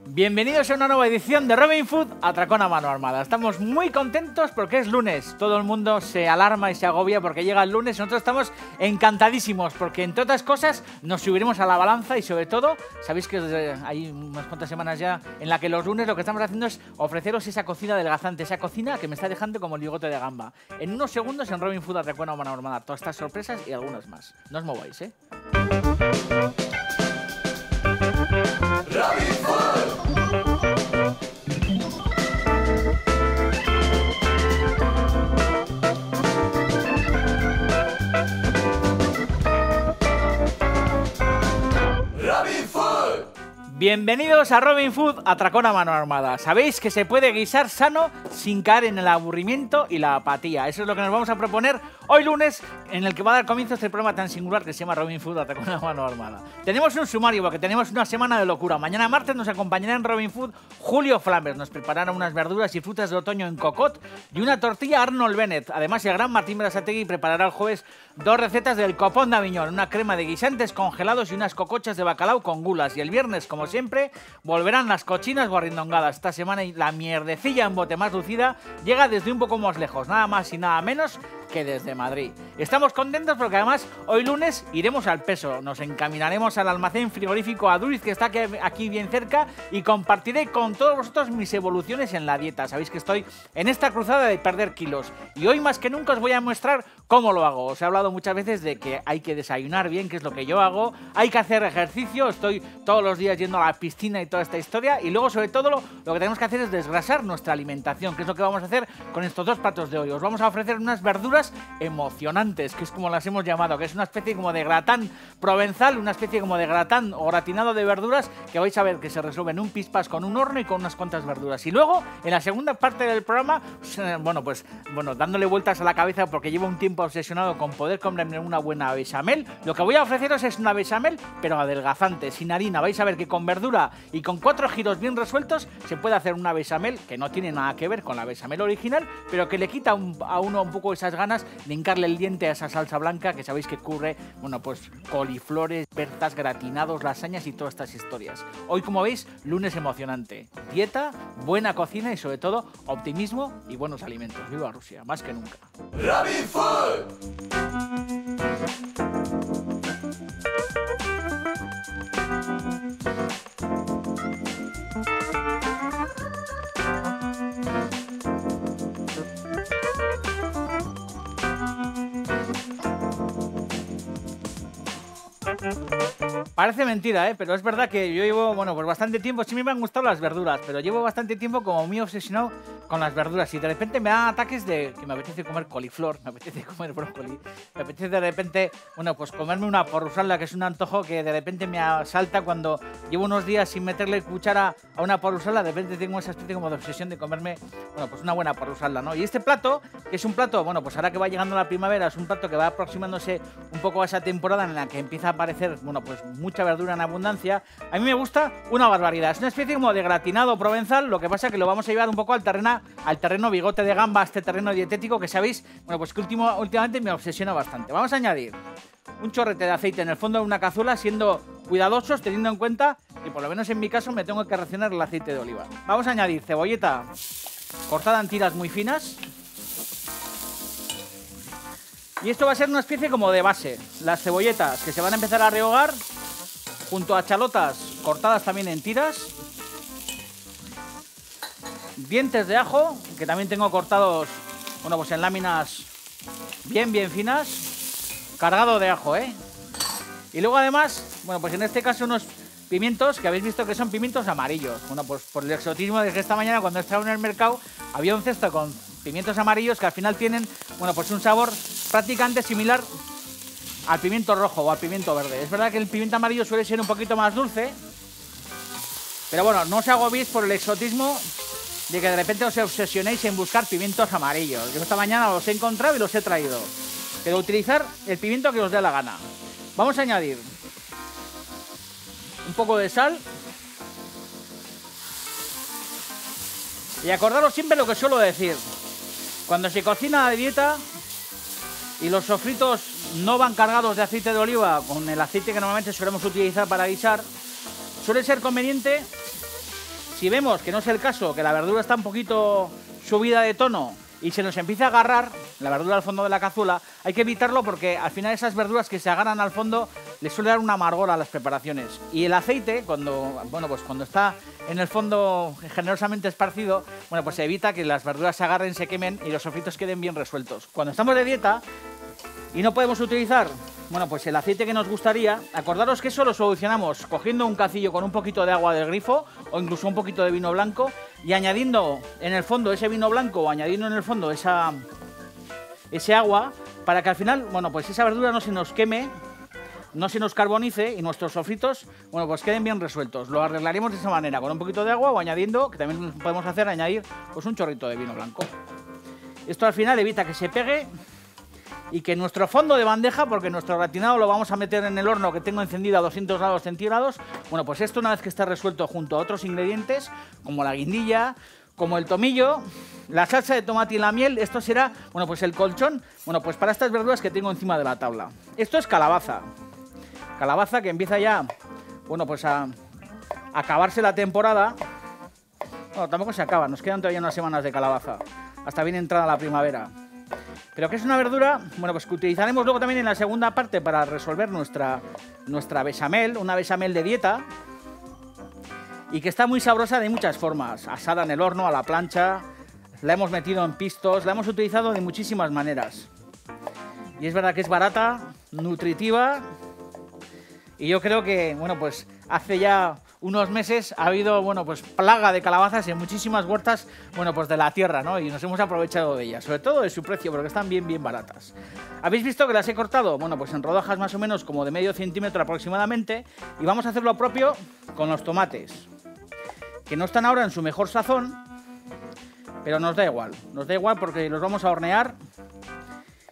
Bienvenidos a una nueva edición de Robin Food Atracón a mano armada. Estamos muy contentos porque es lunes. Todo el mundo se alarma y se agobia porque llega el lunes. Nosotros estamos encantadísimos porque, entre otras cosas, nos subiremos a la balanza y, sobre todo, sabéis que hay unas cuantas semanas ya en la que los lunes lo que estamos haciendo es ofreceros esa cocina adelgazante, esa cocina que me está dejando como el bigote de gamba. En unos segundos en Robin Food Atracón a mano armada. Todas estas sorpresas y algunas más. No os mováis, ¿eh? Robin Food. Bienvenidos a Robin Food Atracón a mano armada. Sabéis que se puede guisar sano sin caer en el aburrimiento y la apatía. Eso es lo que nos vamos a proponer hoy lunes, en el que va a dar comienzo este programa tan singular que se llama Robin Food Atracón a mano armada. Tenemos un sumario porque tenemos una semana de locura. Mañana martes nos acompañará en Robin Food Julio Flambers. Nos preparará unas verduras y frutas de otoño en cocot y una tortilla Arnold Bennett. Además, el gran Martín Berasategui preparará el jueves dos recetas del copón de Aviñón, una crema de guisantes congelados y unas cocochas de bacalao con gulas. Y el viernes, como siempre, volverán las cochinas guarrindongadas. Esta semana la mierdecilla en bote más lucida llega desde un poco más lejos, nada más y nada menos que desde Madrid. Estamos contentos porque además hoy lunes iremos al Peso, nos encaminaremos al almacén frigorífico Aduriz, que está aquí bien cerca, y compartiré con todos vosotros mis evoluciones en la dieta. Sabéis que estoy en esta cruzada de perder kilos y hoy más que nunca os voy a mostrar cómo lo hago. Os he hablado muchas veces de que hay que desayunar bien, que es lo que yo hago, hay que hacer ejercicio, estoy todos los días yendo a la piscina y toda esta historia, y luego sobre todo lo que tenemos que hacer es desgrasar nuestra alimentación, que es lo que vamos a hacer con estos dos platos de hoy. Os vamos a ofrecer unas verduras emocionantes, que es como las hemos llamado, que es una especie como de gratán provenzal, una especie como de gratán o gratinado de verduras que vais a ver que se resuelve en un pispas con un horno y con unas cuantas verduras. Y luego, en la segunda parte del programa, dándole vueltas a la cabeza porque llevo un tiempo obsesionado con poder comerme una buena bechamel, lo que voy a ofreceros es una bechamel, pero adelgazante, sin harina. Vais a ver que con verdura y con 4 giros bien resueltos se puede hacer una bechamel que no tiene nada que ver con la bechamel original, pero que le quita a uno un poco esas ganas de hincarle el diente a esa salsa blanca que sabéis que curre, coliflores, bertas, gratinados, lasañas y todas estas historias. Hoy, como veis, lunes emocionante. Dieta, buena cocina y sobre todo optimismo y buenos alimentos. ¡Viva Rusia! Más que nunca. Robin Food. Parece mentira, pero es verdad que yo llevo, bastante tiempo, sí me han gustado las verduras, pero llevo bastante tiempo como muy obsesionado con las verduras y de repente me dan ataques de que me apetece comer coliflor, me apetece comer brócoli, me apetece de repente, comerme una porrusalda, que es un antojo que de repente me asalta cuando llevo unos días sin meterle cuchara a una porrusalda. De repente tengo esa especie como de obsesión de comerme, una buena porrusalda, ¿no? Y este plato, que es un plato, ahora que va llegando la primavera, es un plato que va aproximándose un poco a esa temporada en la que empieza a aparecer, mucha verdura en abundancia. A mí me gusta una barbaridad. Es una especie como de gratinado provenzal, lo que pasa que lo vamos a llevar un poco al terreno bigote de gamba, a este terreno dietético que sabéis, que últimamente me obsesiona bastante. Vamos a añadir un chorrete de aceite en el fondo de una cazuela, siendo cuidadosos, teniendo en cuenta que por lo menos en mi caso me tengo que racionar el aceite de oliva. Vamos a añadir cebolleta cortada en tiras muy finas. Y esto va a ser una especie como de base. Las cebolletas que se van a empezar a rehogar junto a chalotas cortadas también en tiras. Dientes de ajo, que también tengo cortados, en láminas bien finas. Cargado de ajo, Y luego además, en este caso unos pimientos que habéis visto que son pimientos amarillos. Por el exotismo de que esta mañana cuando estaba en el mercado había un cesto con pimientos amarillos que al final tienen, un sabor prácticamente similar al pimiento rojo o al pimiento verde. Es verdad que el pimiento amarillo suele ser un poquito más dulce, pero no os agobiéis por el exotismo de que de repente os obsesionéis en buscar pimientos amarillos. Yo esta mañana los he encontrado y los he traído. Pero utilizar el pimiento que os dé la gana. Vamos a añadir un poco de sal. Y acordaros siempre lo que suelo decir. Cuando se cocina de dieta y los sofritos no van cargados de aceite de oliva con el aceite que normalmente solemos utilizar para guisar, suele ser conveniente Si vemos que no es el caso, que la verdura está un poquito subida de tono y se nos empieza a agarrar la verdura al fondo de la cazuela, hay que evitarlo porque al final esas verduras que se agarran al fondo les suele dar un amargor a las preparaciones. Y el aceite, cuando está en el fondo generosamente esparcido, bueno, pues se evita que las verduras se agarren, se quemen y los sofritos queden bien resueltos. Cuando estamos de dieta y no podemos utilizar, bueno, pues el aceite que nos gustaría, acordaros que eso lo solucionamos cogiendo un cacillo con un poquito de agua del grifo o incluso un poquito de vino blanco y añadiendo en el fondo ese vino blanco o añadiendo en el fondo ese agua para que al final, bueno, pues esa verdura no se nos queme, no se nos carbonice y nuestros sofritos, bueno, pues queden bien resueltos. Lo arreglaremos de esa manera, con un poquito de agua o añadiendo, que también podemos hacer, añadir pues un chorrito de vino blanco. Esto al final evita que se pegue y que nuestro fondo de bandeja, porque nuestro gratinado lo vamos a meter en el horno que tengo encendido a 200 grados centígrados, bueno, pues esto una vez que está resuelto junto a otros ingredientes, como la guindilla, como el tomillo, la salsa de tomate y la miel, esto será, bueno, pues el colchón, bueno, pues para estas verduras que tengo encima de la tabla. Esto es calabaza. Calabaza que empieza ya, bueno, pues a acabarse la temporada. Bueno, tampoco se acaba, nos quedan todavía unas semanas de calabaza, hasta bien entrada la primavera. Pero que es una verdura, bueno, pues que utilizaremos luego también en la segunda parte para resolver nuestra bechamel, una bechamel de dieta, y que está muy sabrosa de muchas formas, asada en el horno, a la plancha, la hemos metido en pistos, la hemos utilizado de muchísimas maneras. Y es verdad que es barata, nutritiva, y yo creo que, bueno, pues hace ya unos meses ha habido, bueno, pues plaga de calabazas en muchísimas huertas, bueno, pues de la tierra, ¿no? Y nos hemos aprovechado de ellas, sobre todo de su precio, porque están bien baratas. ¿Habéis visto que las he cortado? Bueno, pues en rodajas más o menos como de medio centímetro aproximadamente, y vamos a hacer lo propio con los tomates, que no están ahora en su mejor sazón, pero nos da igual porque los vamos a hornear.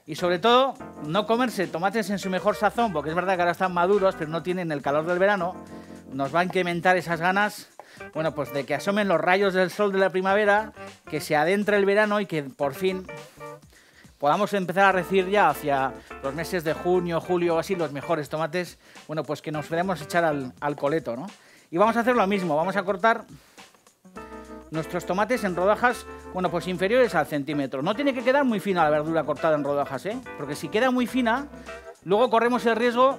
Y sobre todo, no comerse tomates en su mejor sazón, porque es verdad que ahora están maduros, pero no tienen el calor del verano. Nos va a incrementar esas ganas, bueno, pues de que asomen los rayos del sol de la primavera, que se adentre el verano y que por fin podamos empezar a recibir ya hacia los meses de junio, julio o así los mejores tomates, bueno, pues que nos podemos echar al coleto, ¿no? Y vamos a hacer lo mismo, vamos a cortar nuestros tomates en rodajas, bueno, pues inferiores al centímetro. No tiene que quedar muy fina la verdura cortada en rodajas, ¿eh? Porque si queda muy fina, luego corremos el riesgo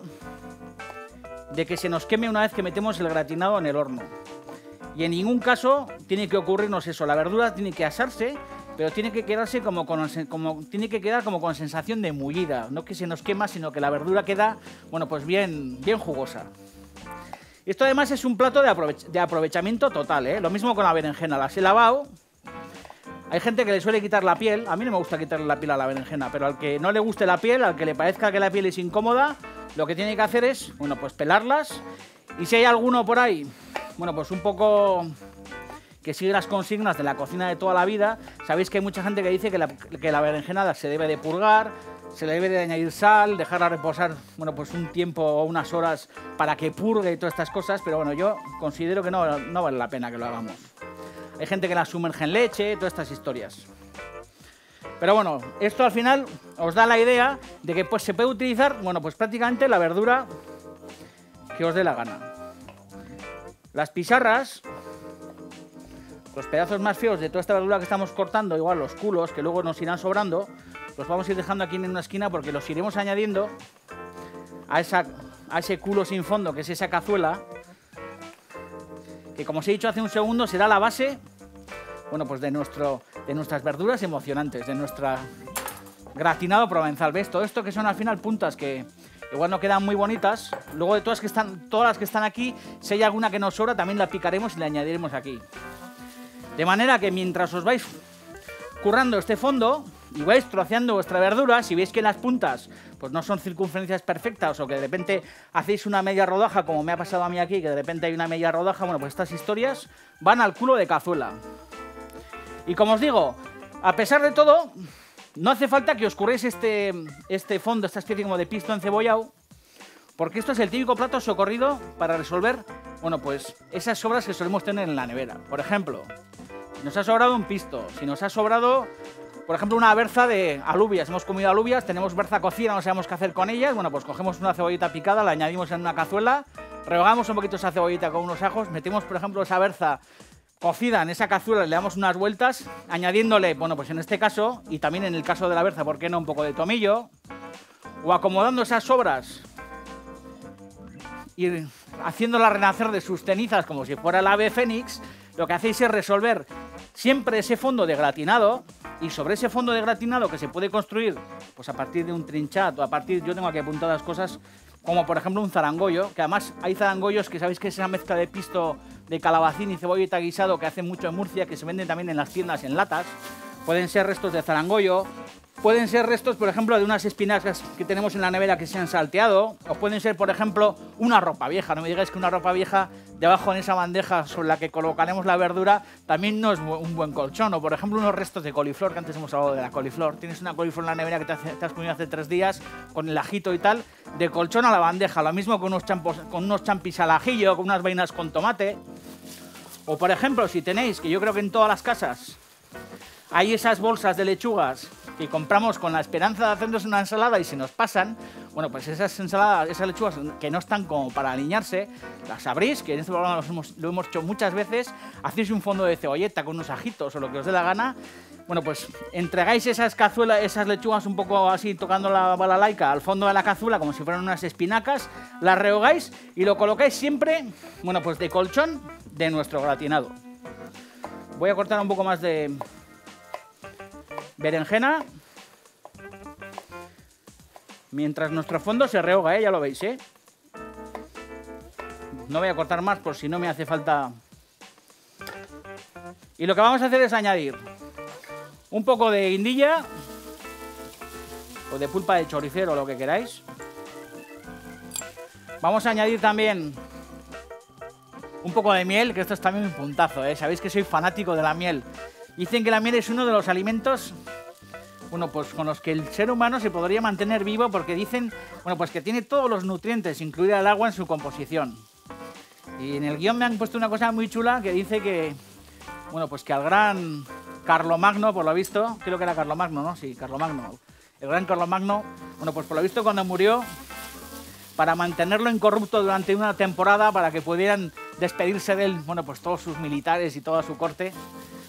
de que se nos queme una vez que metemos el gratinado en el horno. Y en ningún caso tiene que ocurrirnos eso. La verdura tiene que asarse, pero tiene que quedarse como con sensación de mullida. No que se nos quema, sino que la verdura queda, bueno, pues bien jugosa. Esto además es un plato de aprovechamiento total, ¿eh? Lo mismo con la berenjena. Las he lavado. Hay gente que le suele quitar la piel. A mí no me gusta quitarle la piel a la berenjena, pero al que no le guste la piel, al que le parezca que la piel es incómoda, lo que tiene que hacer es, bueno, pues pelarlas. Y si hay alguno por ahí, bueno, pues un poco que sigue las consignas de la cocina de toda la vida, sabéis que hay mucha gente que dice que la berenjena se debe de purgar, se le debe de añadir sal, dejarla reposar, bueno, pues un tiempo o unas horas para que purgue y todas estas cosas, pero bueno, yo considero que no vale la pena que lo hagamos. Hay gente que la sumerge en leche, todas estas historias. Pero bueno, esto al final os da la idea de que pues se puede utilizar, bueno, pues prácticamente la verdura que os dé la gana. Las pizarras, los pedazos más feos de toda esta verdura que estamos cortando, igual los culos que luego nos irán sobrando, los vamos a ir dejando aquí en una esquina porque los iremos añadiendo a ese culo sin fondo que es esa cazuela, que como os he dicho hace un segundo será la base, bueno, pues de nuestras verduras emocionantes, de nuestra gratinado provenzal. ¿Ves? Todo esto que son al final puntas que igual no quedan muy bonitas, luego de todas las que están aquí, si hay alguna que nos sobra también la picaremos y la añadiremos aquí. De manera que mientras os vais currando este fondo y vais troceando vuestra verdura, si veis que las puntas pues no son circunferencias perfectas o que de repente hacéis una media rodaja, como me ha pasado a mí aquí, que de repente hay una media rodaja, bueno, pues estas historias van al culo de cazuela. Y como os digo, a pesar de todo, no hace falta que os curréis este fondo, esta especie como de pisto encebollado, porque esto es el típico plato socorrido para resolver, bueno, pues esas sobras que solemos tener en la nevera. Por ejemplo, si nos ha sobrado un pisto, si nos ha sobrado, por ejemplo, una berza de alubias, hemos comido alubias, tenemos berza cocida, no sabemos qué hacer con ellas, bueno, pues cogemos una cebollita picada, la añadimos en una cazuela, rehogamos un poquito esa cebollita con unos ajos, metemos, por ejemplo, esa berza cocida en esa cazuela, le damos unas vueltas, añadiéndole, bueno, pues en este caso, y también en el caso de la berza, ¿por qué no? Un poco de tomillo, o acomodando esas sobras y haciéndola renacer de sus cenizas como si fuera el ave fénix. Lo que hacéis es resolver siempre ese fondo de gratinado, y sobre ese fondo de gratinado que se puede construir pues a partir de un trinchat o a partir, yo tengo aquí apuntadas cosas como por ejemplo un zarangollo, que además hay zarangollos que sabéis que es esa mezcla de pisto de calabacín y cebolleta guisado que hacen mucho en Murcia, que se venden también en las tiendas en latas. Pueden ser restos de zarangollo, pueden ser restos, por ejemplo, de unas espinacas que tenemos en la nevera que se han salteado, o pueden ser, por ejemplo, una ropa vieja. No me digáis que una ropa vieja debajo en esa bandeja sobre la que colocaremos la verdura también no es un buen colchón. O, por ejemplo, unos restos de coliflor, que antes hemos hablado de la coliflor. Tienes una coliflor en la nevera que te has comido hace 3 días, con el ajito y tal, de colchón a la bandeja. Lo mismo con unos champis al ajillo, con unas vainas con tomate. O, por ejemplo, si tenéis, que yo creo que en todas las casas hay esas bolsas de lechugas que compramos con la esperanza de hacernos una ensalada y se nos pasan, bueno, pues esas ensaladas, esas lechugas que no están como para aliñarse, las abrís, que en este programa lo hemos hecho muchas veces, hacéis un fondo de cebolleta con unos ajitos o lo que os dé la gana. Bueno, pues entregáis esas cazuelas, esas lechugas un poco así tocando la balalaica al fondo de la cazuela como si fueran unas espinacas, las rehogáis y lo colocáis siempre, bueno, pues de colchón de nuestro gratinado. Voy a cortar un poco más de berenjena mientras nuestro fondo se rehoga, ya lo veis, No voy a cortar más por si no me hace falta. Y lo que vamos a hacer es añadir un poco de guindilla o de pulpa de choricero, lo que queráis. Vamos a añadir también un poco de miel, que esto es también un puntazo, Sabéis que soy fanático de la miel. Dicen que la miel es uno de los alimentos, bueno, pues con los que el ser humano se podría mantener vivo, porque dicen, bueno, pues que tiene todos los nutrientes, incluida el agua, en su composición. Y en el guión me han puesto una cosa muy chula que dice que, bueno, pues que al gran Carlomagno, por lo visto, creo que era Carlomagno, ¿no? Sí, Carlomagno. El gran Carlomagno, bueno, pues por lo visto cuando murió, para mantenerlo incorrupto durante una temporada, para que pudieran despedirse de él, bueno, pues todos sus militares y toda su corte,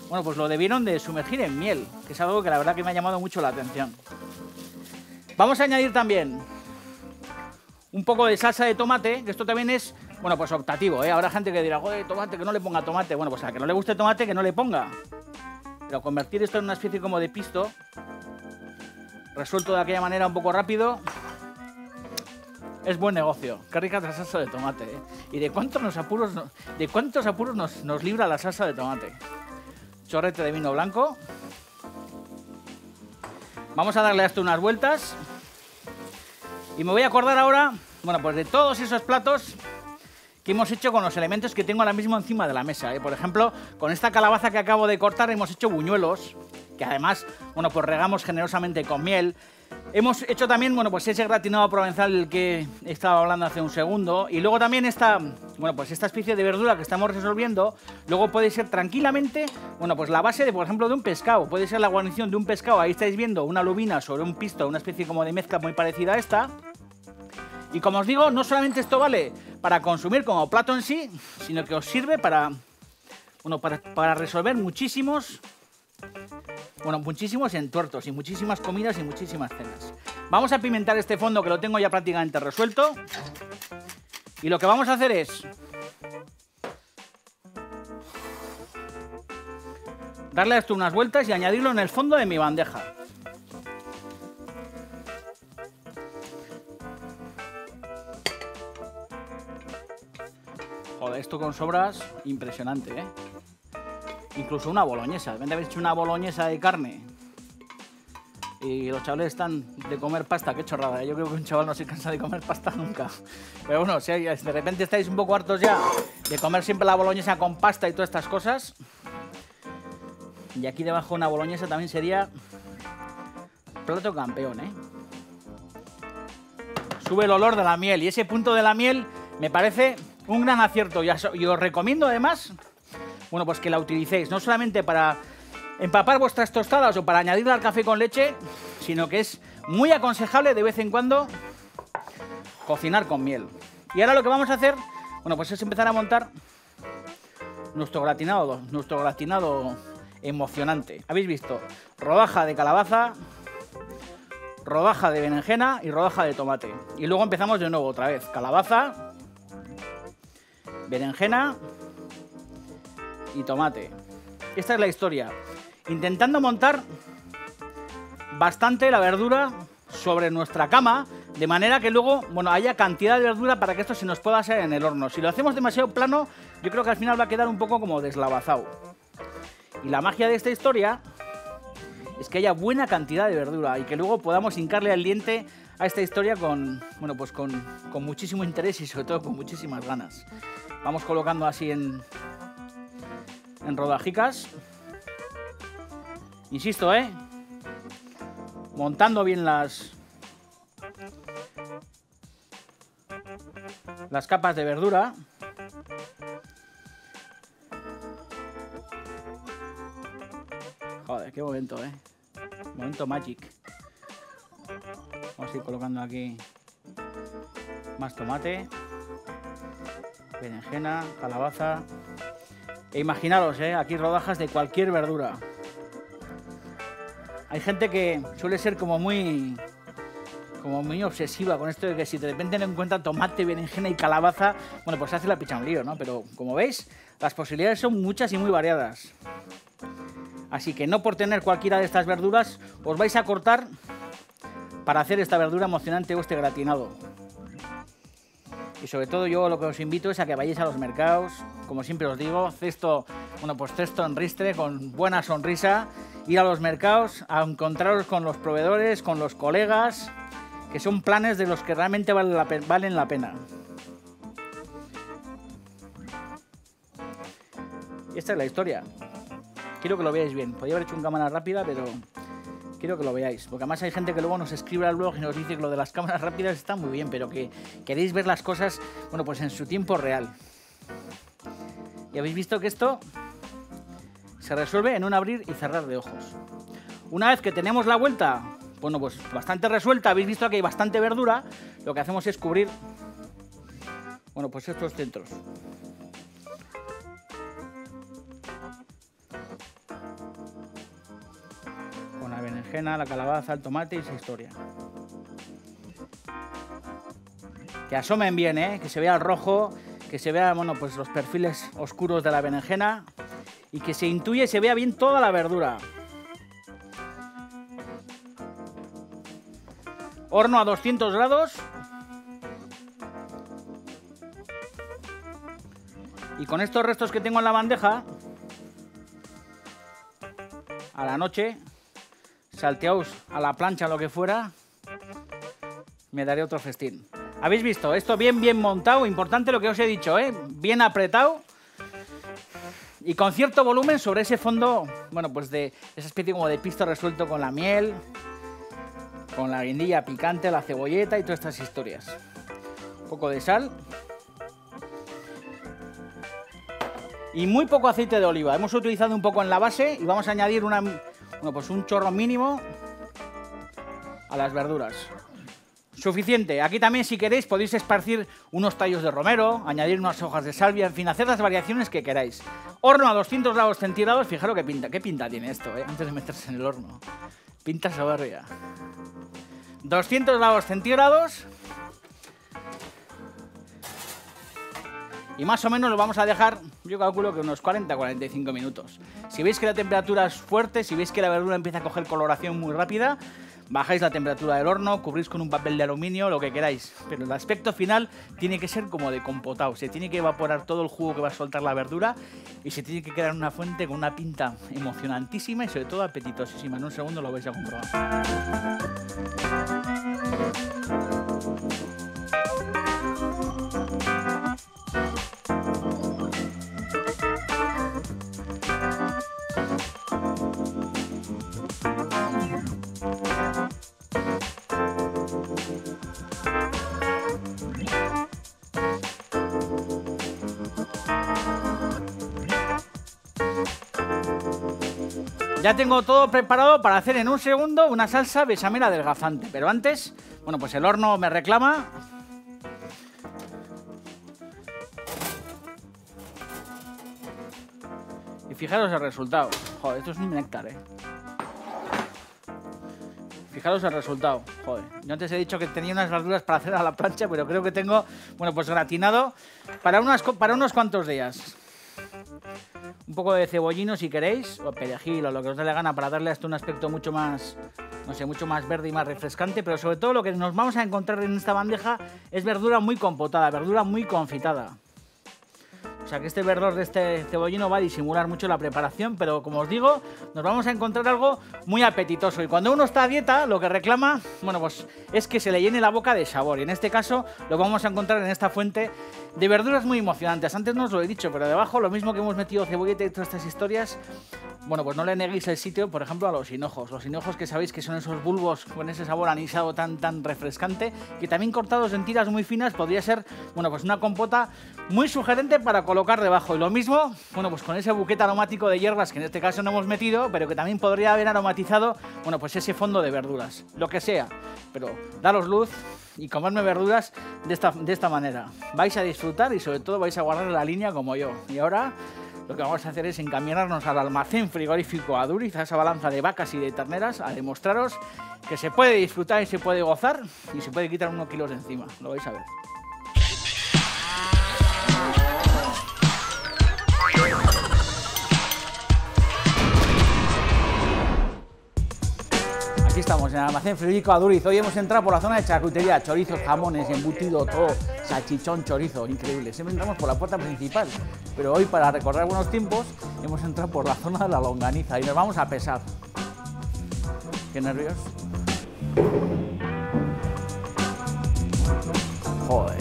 bueno, pues lo debieron de sumergir en miel, que es algo que la verdad que me ha llamado mucho la atención. Vamos a añadir también un poco de salsa de tomate, que esto también es, bueno, pues optativo, Habrá gente que dirá, joder, tomate, que no le ponga tomate. Bueno, pues a que no le guste tomate, que no le ponga. Pero convertir esto en una especie como de pisto, resuelto de aquella manera un poco rápido, es buen negocio. Qué rica la salsa de tomate, Y de cuántos apuros nos libra la salsa de tomate. Chorrete de vino blanco. Vamos a darle a esto unas vueltas. Y me voy a acordar ahora, bueno, pues de todos esos platos que hemos hecho con los elementos que tengo ahora mismo encima de la mesa. Por ejemplo, con esta calabaza que acabo de cortar hemos hecho buñuelos, que además, bueno, pues regamos generosamente con miel. Hemos hecho también, bueno, pues ese gratinado provenzal del que estaba hablando hace un segundo. Y luego también esta, bueno, pues esta especie de verdura que estamos resolviendo, luego puede ser tranquilamente, bueno, pues la base de, por ejemplo, de un pescado. Puede ser la guarnición de un pescado. Ahí estáis viendo una lubina sobre un pisto, una especie como de mezcla muy parecida a esta. Y como os digo, no solamente esto vale para consumir como plato en sí, sino que os sirve para, bueno, para resolver muchísimos entuertos y muchísimas comidas y muchísimas cenas. Vamos a pimentar este fondo, que lo tengo ya prácticamente resuelto. Y lo que vamos a hacer es darle a esto unas vueltas y añadirlo en el fondo de mi bandeja. Joder, esto con sobras, impresionante, Incluso una boloñesa. Deben de haber hecho una boloñesa de carne. Y los chavales están de comer pasta. Qué chorrada, Yo creo que un chaval no se cansa de comer pasta nunca. Pero bueno, si de repente estáis un poco hartos ya de comer siempre la boloñesa con pasta y todas estas cosas. Y aquí debajo una boloñesa también sería plato campeón, Sube el olor de la miel. Y ese punto de la miel me parece un gran acierto. Y os recomiendo además, bueno, pues que la utilicéis no solamente para empapar vuestras tostadas o para añadirla al café con leche, sino que es muy aconsejable de vez en cuando cocinar con miel. Y ahora lo que vamos a hacer, bueno, pues es empezar a montar nuestro gratinado emocionante. ¿Habéis visto? Rodaja de calabaza, rodaja de berenjena y rodaja de tomate. Y luego empezamos de nuevo otra vez. Calabaza, berenjena y tomate. Esta es la historia. Intentando montar bastante la verdura sobre nuestra cama, de manera que luego, bueno, haya cantidad de verdura para que esto se nos pueda hacer en el horno. Si lo hacemos demasiado plano, yo creo que al final va a quedar un poco como deslavazado. Y la magia de esta historia es que haya buena cantidad de verdura y que luego podamos hincarle al diente a esta historia con, bueno, pues con muchísimo interés y sobre todo con muchísimas ganas. Vamos colocando así en rodajicas. Insisto, montando bien las capas de verdura. Joder, qué momento, momento magic. Vamos a ir colocando aquí más tomate, berenjena, calabaza. E imaginaros, aquí rodajas de cualquier verdura. Hay gente que suele ser como muy obsesiva con esto de que si de repente no encuentra tomate, berenjena y calabaza, bueno, pues se hace la picha un lío, ¿no? Pero como veis, las posibilidades son muchas y muy variadas. Así que no por tener cualquiera de estas verduras os vais a cortar para hacer esta verdura emocionante o este gratinado. Y sobre todo yo lo que os invito es a que vayáis a los mercados, como siempre os digo, cesto en ristre, con buena sonrisa, ir a los mercados a encontraros con los proveedores, con los colegas, que son planes de los que realmente valen la pena. Y esta es la historia. Quiero que lo veáis bien. Podría haber hecho una cámara rápida, pero quiero que lo veáis. Porque además hay gente que luego nos escribe al blog y nos dice que lo de las cámaras rápidas está muy bien, pero que queréis ver las cosas, bueno, pues en su tiempo real. Y habéis visto que esto se resuelve en un abrir y cerrar de ojos. Una vez que tenemos la vuelta, bueno, pues bastante resuelta, habéis visto que hay bastante verdura, lo que hacemos es cubrir, bueno, pues estos centros. Con la berenjena, la calabaza, el tomate y esa historia. Que asomen bien, que se vea el rojo, que se vea, bueno, pues los perfiles oscuros de la berenjena y que se intuye y se vea bien toda la verdura. Horno a 200 grados. Y con estos restos que tengo en la bandeja, a la noche, salteaos a la plancha o lo que fuera, me daré otro festín. ¿Habéis visto? Esto bien montado, importante lo que os he dicho, bien apretado y con cierto volumen sobre ese fondo, bueno, pues de esa especie como de pisto resuelto con la miel, con la guindilla picante, la cebolleta y todas estas historias. Un poco de sal. Y muy poco aceite de oliva. Hemos utilizado un poco en la base y vamos a añadir pues un chorro mínimo a las verduras. Suficiente. Aquí también, si queréis, podéis esparcir unos tallos de romero, añadir unas hojas de salvia, en fin, hacer las variaciones que queráis. Horno a 200 grados centígrados. Fijaros qué pinta. ¿Qué pinta tiene esto, antes de meterse en el horno? Pinta soberbia. 200 grados centígrados. Y más o menos lo vamos a dejar, yo calculo que unos 40-45 minutos. Si veis que la temperatura es fuerte, si veis que la verdura empieza a coger coloración muy rápida, bajáis la temperatura del horno, cubrís con un papel de aluminio, lo que queráis. Pero el aspecto final tiene que ser como de compotado. Se tiene que evaporar todo el jugo que va a soltar la verdura y se tiene que quedar una fuente con una pinta emocionantísima y sobre todo apetitosísima. En un segundo lo vais a comprobar. Ya tengo todo preparado para hacer en un segundo una salsa bechamel adelgazante. Pero antes, bueno, pues el horno me reclama. fijaros el resultado. Joder, esto es un néctar, Fijaros el resultado. Joder, yo antes he dicho que tenía unas verduras para hacer a la plancha, pero creo que tengo, bueno, pues gratinado para unos cuantos días. Un poco de cebollino si queréis, o perejil o lo que os dé la gana para darle a esto un aspecto mucho más, no sé, mucho más verde y más refrescante, pero sobre todo lo que nos vamos a encontrar en esta bandeja es verdura muy compotada, verdura muy confitada. O sea que este verdor de este cebollino va a disimular mucho la preparación, pero como os digo, nos vamos a encontrar algo muy apetitoso. Y cuando uno está a dieta, lo que reclama, bueno, pues es que se le llene la boca de sabor. Y en este caso lo vamos a encontrar en esta fuente de verduras muy emocionantes. Antes no os lo he dicho, pero debajo lo mismo que hemos metido cebolleta y todas estas historias, bueno, pues no le neguéis el sitio, por ejemplo, a los hinojos. Los hinojos que sabéis que son esos bulbos con ese sabor anisado tan refrescante, que también cortados en tiras muy finas podría ser, bueno, pues una compota muy sugerente para colocar debajo. Y lo mismo, bueno, pues con ese buquete aromático de hierbas que en este caso no hemos metido, pero que también podría haber aromatizado, bueno, pues ese fondo de verduras. Lo que sea, pero daros luz y comerme verduras de esta manera. Vais a disfrutar y sobre todo vais a guardar la línea como yo. Y ahora lo que vamos a hacer es encaminarnos al almacén frigorífico Aduriz, a esa balanza de vacas y de terneras, a demostraros que se puede disfrutar y se puede gozar y se puede quitar unos kilos de encima. Lo vais a ver. Aquí estamos en el almacén frigorífico Aduriz. Hoy hemos entrado por la zona de charcutería, chorizos, jamones, embutido, todo, salchichón, chorizo, increíble. Siempre entramos por la puerta principal, pero hoy para recordar buenos tiempos hemos entrado por la zona de la longaniza y nos vamos a pesar. Qué nervios. Joder.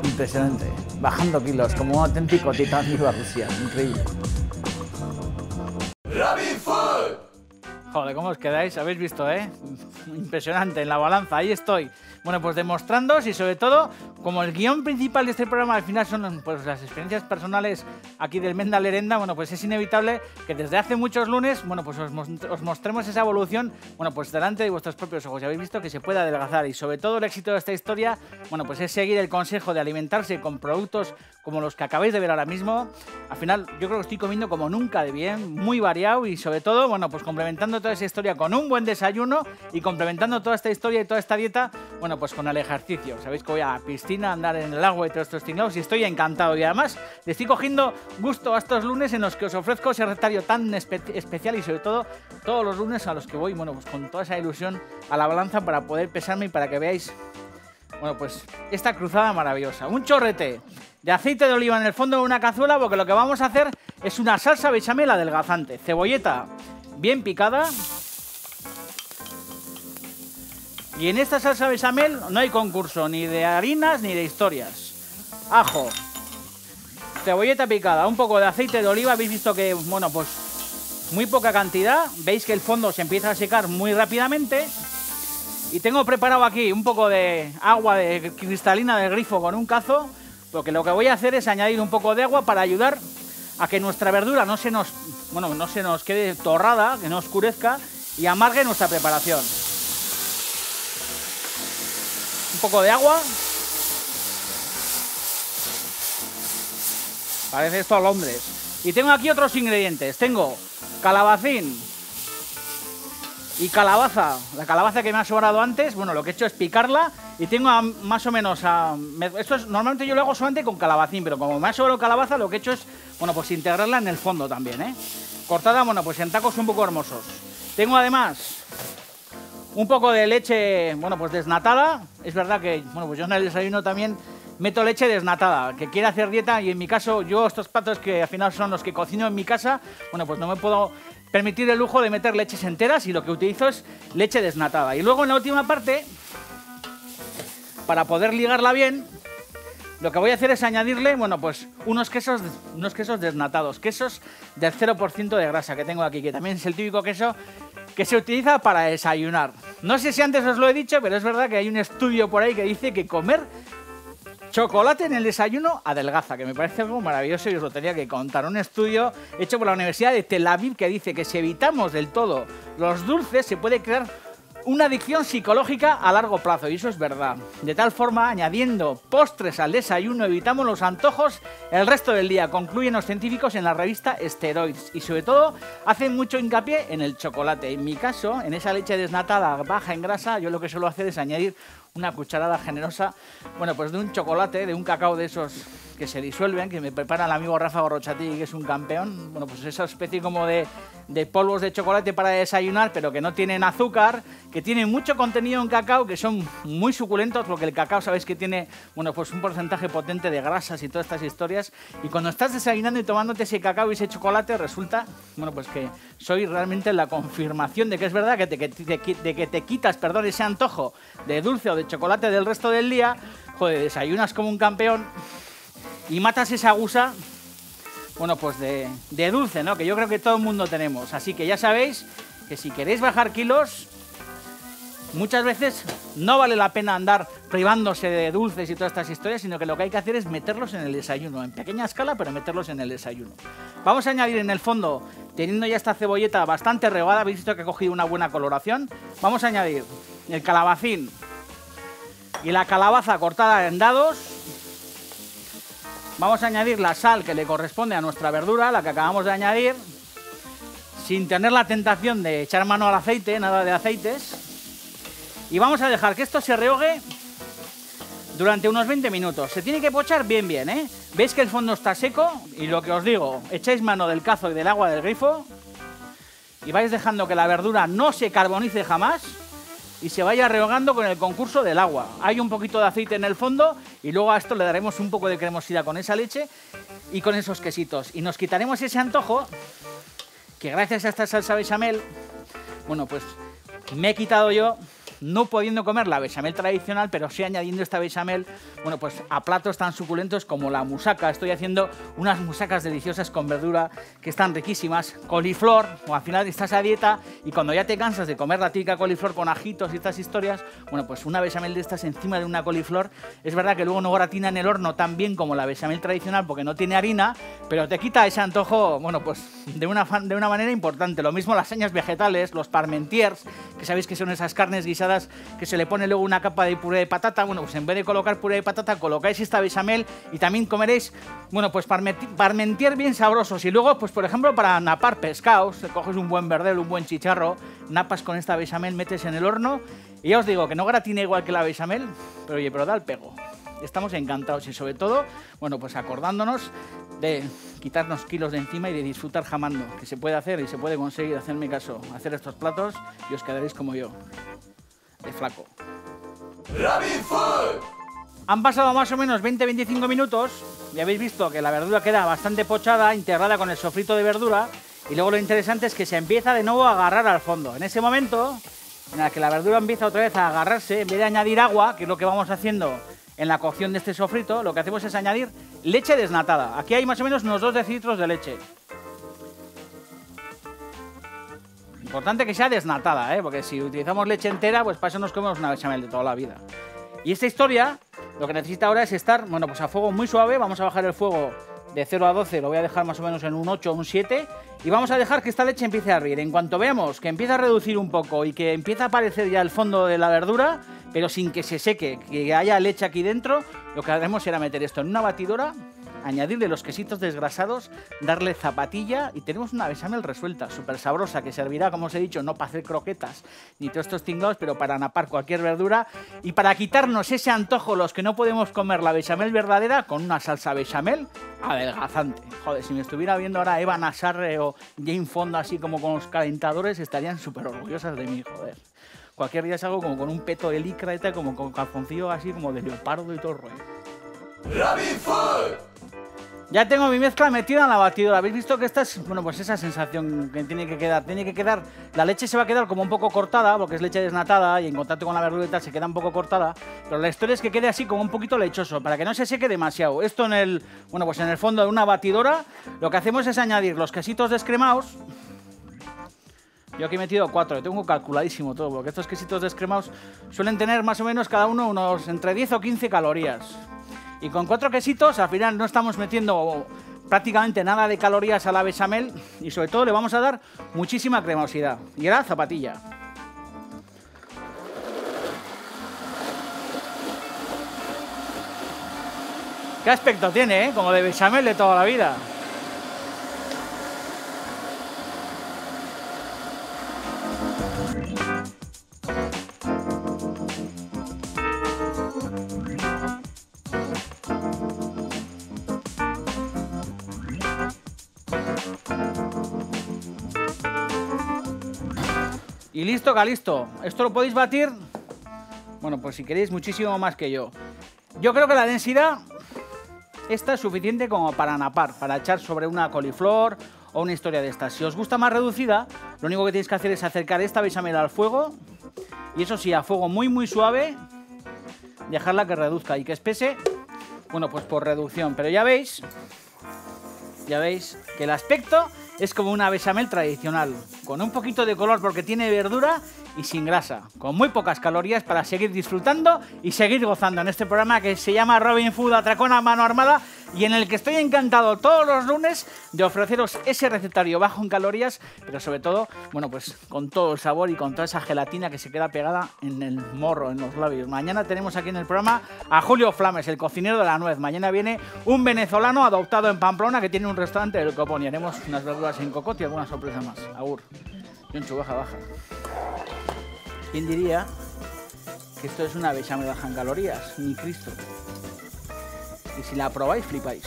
Impresionante. Bajando kilos como un auténtico titán de Rusia. Increíble. Joder, ¿cómo os quedáis? ¿Habéis visto, Impresionante, en la balanza, ahí estoy. Bueno, pues demostrándoos y sobre todo, como el guión principal de este programa al final son pues las experiencias personales aquí del Menda Lerenda, bueno, pues es inevitable que desde hace muchos lunes, bueno, pues os mostremos esa evolución, bueno, pues delante de vuestros propios ojos. Ya habéis visto que se puede adelgazar y sobre todo el éxito de esta historia, bueno, pues es seguir el consejo de alimentarse con productos como los que acabáis de ver ahora mismo. Al final, yo creo que estoy comiendo como nunca de bien, muy variado y sobre todo, bueno, pues complementando toda esa historia con un buen desayuno y complementando toda esta historia y toda esta dieta, bueno, pues con el ejercicio. Sabéis que voy a la piscina, a andar en el agua y todos estos tinglados y estoy encantado. Y además le estoy cogiendo gusto a estos lunes en los que os ofrezco ese recetario tan especial y sobre todo todos los lunes a los que voy, bueno, pues con toda esa ilusión a la balanza para poder pesarme y para que veáis, bueno, pues esta cruzada maravillosa. Un chorrete de aceite de oliva en el fondo de una cazuela porque lo que vamos a hacer es una salsa bechamel adelgazante. Cebolleta bien picada. Y en esta salsa bechamel no hay concurso ni de harinas ni de historias. Ajo, cebolleta picada, un poco de aceite de oliva. Habéis visto que, bueno, pues muy poca cantidad. Veis que el fondo se empieza a secar muy rápidamente. Y tengo preparado aquí un poco de agua de cristalina del grifo con un cazo, porque lo que voy a hacer es añadir un poco de agua para ayudar a que nuestra verdura no se nos quede torrada, que no oscurezca y amargue nuestra preparación. Un poco de agua. Parece esto a Londres. Y tengo aquí otros ingredientes. Tengo calabacín y calabaza. La calabaza que me ha sobrado antes, bueno, lo que he hecho es picarla y tengo más o menos normalmente yo lo hago solamente con calabacín, pero como me ha sobrado calabaza, lo que he hecho es, bueno, pues integrarla en el fondo también, cortada, bueno, pues en tacos un poco hermosos. Tengo además un poco de leche, bueno, pues desnatada. Es verdad que, bueno, pues yo en el desayuno también meto leche desnatada, que quiere hacer dieta y en mi caso, yo estos platos que al final son los que cocino en mi casa, bueno, pues no me puedo permitir el lujo de meter leches enteras y lo que utilizo es leche desnatada. Y luego en la última parte, para poder ligarla bien, lo que voy a hacer es añadirle, bueno, pues unos quesos desnatados, quesos del 0% de grasa que tengo aquí, que también es el típico queso que se utiliza para desayunar. No sé si antes os lo he dicho, pero es verdad que hay un estudio por ahí que dice que comer chocolate en el desayuno adelgaza, que me parece algo maravilloso y os lo tenía que contar. Un estudio hecho por la Universidad de Tel Aviv que dice que si evitamos del todo los dulces se puede crear una adicción psicológica a largo plazo, y eso es verdad. De tal forma, añadiendo postres al desayuno, evitamos los antojos el resto del día, concluyen los científicos en la revista Steroids. Y sobre todo, hacen mucho hincapié en el chocolate. En mi caso, en esa leche desnatada baja en grasa, yo lo que suelo hacer es añadir una cucharada generosa, bueno, pues de un chocolate, de un cacao de esos que se disuelven, que me prepara el amigo Rafa Gorrochategui, que es un campeón. Bueno, pues esa especie como de polvos de chocolate para desayunar, pero que no tienen azúcar, que tienen mucho contenido en cacao, que son muy suculentos, porque el cacao sabéis que tiene, bueno, pues un porcentaje potente de grasas y todas estas historias. Y cuando estás desayunando y tomándote ese cacao y ese chocolate, resulta, bueno, pues que soy realmente la confirmación de que es verdad que te quitas, perdón, ese antojo de dulce o de chocolate del resto del día. Joder, desayunas como un campeón y matas esa gusa, bueno, pues de dulce, ¿no? Que yo creo que todo el mundo tenemos. Así que ya sabéis que si queréis bajar kilos, muchas veces no vale la pena andar privándose de dulces y todas estas historias, sino que lo que hay que hacer es meterlos en el desayuno, en pequeña escala, pero meterlos en el desayuno. Vamos a añadir en el fondo, teniendo ya esta cebolleta bastante regada, habéis visto que ha cogido una buena coloración, vamos a añadir el calabacín y la calabaza cortada en dados. Vamos a añadir la sal que le corresponde a nuestra verdura, la que acabamos de añadir, sin tener la tentación de echar mano al aceite, nada de aceites. Y vamos a dejar que esto se rehogue durante unos 20 minutos. Se tiene que pochar bien, ¿eh? Veis que el fondo está seco y lo que os digo, echáis mano del cazo y del agua del grifo y vais dejando que la verdura no se carbonice jamás y se vaya rehogando con el concurso del agua. Hay un poquito de aceite en el fondo y luego a esto le daremos un poco de cremosidad con esa leche y con esos quesitos. Y nos quitaremos ese antojo que gracias a esta salsa bechamel, bueno, pues me he quitado yo, no pudiendo comer la bechamel tradicional, pero sí añadiendo esta bechamel, bueno, pues a platos tan suculentos como la musaca. Estoy haciendo unas musacas deliciosas con verdura que están riquísimas, coliflor, o al final estás a dieta y cuando ya te cansas de comer la típica coliflor con ajitos y estas historias, bueno, pues una bechamel de estas encima de una coliflor, es verdad que luego no gratina en el horno tan bien como la bechamel tradicional porque no tiene harina, pero te quita ese antojo, bueno, pues de una manera importante. Lo mismo las señas vegetales, los parmentiers, que sabéis que son esas carnes guisadas que se le pone luego una capa de puré de patata. Bueno, pues en vez de colocar puré de patata, colocáis esta bechamel y también comeréis, bueno, pues parmentier bien sabrosos. Y luego, pues por ejemplo, para napar pescados, coges un buen verdel, un buen chicharro, napas con esta bechamel, metes en el horno y ya os digo que no gratina igual que la bechamel, pero oye, pero da el pego. Estamos encantados y sobre todo, bueno, pues acordándonos de quitarnos kilos de encima y de disfrutar jamando, que se puede hacer y se puede conseguir, hacerme caso, hacer estos platos y os quedaréis como yo, de flaco. Han pasado más o menos 20-25 minutos y habéis visto que la verdura queda bastante pochada, integrada con el sofrito de verdura, y luego lo interesante es que se empieza de nuevo a agarrar al fondo. En ese momento, en el que la verdura empieza otra vez a agarrarse, en vez de añadir agua, que es lo que vamos haciendo en la cocción de este sofrito, lo que hacemos es añadir leche desnatada. Aquí hay más o menos unos 2 decilitros de leche. Importante que sea desnatada, porque si utilizamos leche entera, pues para eso nos comemos una bechamel de toda la vida. Y esta historia, lo que necesita ahora es estar, bueno, pues a fuego muy suave. Vamos a bajar el fuego de 0 a 12, lo voy a dejar más o menos en un 8 o un 7. Y vamos a dejar que esta leche empiece a hervir. En cuanto veamos que empieza a reducir un poco y que empieza a aparecer ya el fondo de la verdura, pero sin que se seque, que haya leche aquí dentro, lo que haremos será meter esto en una batidora, añadirle los quesitos desgrasados, darle zapatilla y tenemos una bechamel resuelta, súper sabrosa, que servirá, como os he dicho, no para hacer croquetas ni todos estos tingados, pero para napar cualquier verdura y para quitarnos ese antojo, los que no podemos comer la bechamel verdadera, con una salsa bechamel adelgazante. Joder, si me estuviera viendo ahora Eva Nassarre o Jane Fonda así como con los calentadores, estarían súper orgullosas de mí, joder. Cualquier día salgo como con un peto de licra y tal, como con calzoncillo así como de leopardo y todo el rollo. Ya tengo mi mezcla metida en la batidora. Habéis visto que esta es, bueno, pues esa sensación que tiene que quedar. Tiene que quedar, la leche se va a quedar como un poco cortada, porque es leche desnatada y en contacto con la verdura y tal se queda un poco cortada. Pero la historia es que quede así como un poquito lechoso, para que no se seque demasiado. Esto en el, bueno, pues en el fondo de una batidora, lo que hacemos es añadir los quesitos descremados. Yo aquí he metido 4, yo tengo calculadísimo todo, porque estos quesitos descremados suelen tener más o menos cada uno unos entre 10 o 15 calorías. Y con 4 quesitos al final no estamos metiendo prácticamente nada de calorías a la bechamel y sobre todo le vamos a dar muchísima cremosidad. Y ahora zapatilla. ¿Qué aspecto tiene, eh? Como de bechamel de toda la vida. Y listo, Calisto. Esto lo podéis batir, bueno, pues si queréis muchísimo más que yo. Yo creo que la densidad esta es suficiente como para napar, para echar sobre una coliflor o una historia de estas. Si os gusta más reducida, lo único que tenéis que hacer es acercar esta bechamel al fuego, y eso sí, a fuego muy muy suave, dejarla que reduzca y que espese, bueno, pues por reducción. Pero ya veis que el aspecto es como una bechamel tradicional, con un poquito de color porque tiene verdura y sin grasa, con muy pocas calorías para seguir disfrutando y seguir gozando en este programa que se llama Robin Food Atracón a Mano Armada, y en el que estoy encantado todos los lunes de ofreceros ese recetario bajo en calorías, pero sobre todo, bueno, pues con todo el sabor y con toda esa gelatina que se queda pegada en el morro, en los labios. Mañana tenemos aquí en el programa a Julio Flames, el cocinero de la nuez. Mañana viene un venezolano adoptado en Pamplona que tiene un restaurante del Copón, y haremos unas verduras en cocote y alguna sorpresa más. Agur. Yonchu, baja. ¿Quién diría que esto es una bechamel baja en calorías? Ni Cristo. Y si la probáis, flipáis.